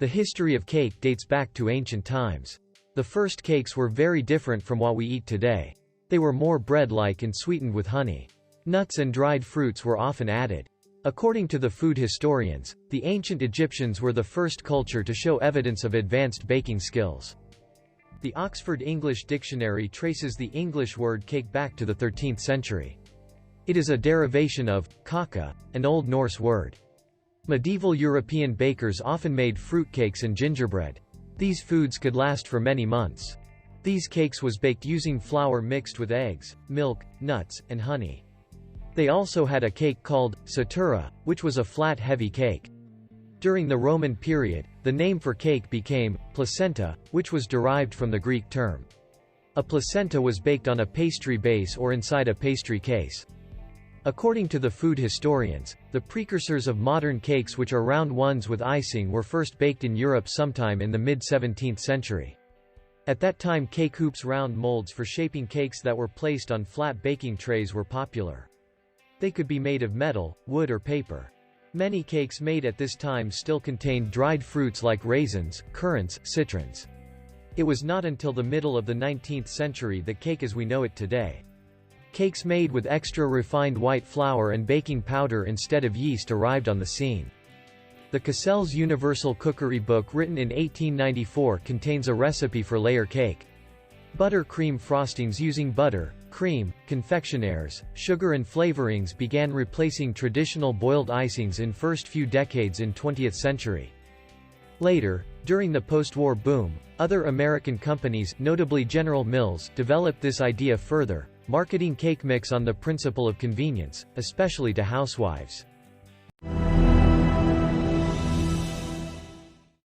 The history of cake dates back to ancient times. The first cakes were very different from what we eat today. They were more bread-like and sweetened with honey. Nuts and dried fruits were often added. According to the food historians, the ancient Egyptians were the first culture to show evidence of advanced baking skills. The Oxford English Dictionary traces the English word cake back to the 13th century. It is a derivation of kaka, an Old Norse word. Medieval European bakers often made fruitcakes and gingerbread. These foods could last for many months. These cakes was baked using flour mixed with eggs, milk, nuts, and honey. They also had a cake called satura, which was a flat heavy cake. During the Roman period, the name for cake became placenta, which was derived from the Greek term. A placenta was baked on a pastry base or inside a pastry case. According to the food historians, the precursors of modern cakes, which are round ones with icing, were first baked in Europe sometime in the mid-17th century. At that time, cake hoops, round molds for shaping cakes that were placed on flat baking trays, were popular. They could be made of metal, wood, or paper. Many cakes made at this time still contained dried fruits like raisins, currants, citrons. It was not until the middle of the 19th century that cake as we know it today. Cakes made with extra refined white flour and baking powder instead of yeast arrived on the scene. The Cassell's Universal Cookery book, written in 1894, contains a recipe for layer cake. Butter-cream frostings using butter, cream, confectionaires, sugar and flavorings began replacing traditional boiled icings in first few decades in 20th century. Later, during the post-war boom, other American companies, notably General Mills, developed this idea further, marketing cake mix on the principle of convenience, especially to housewives.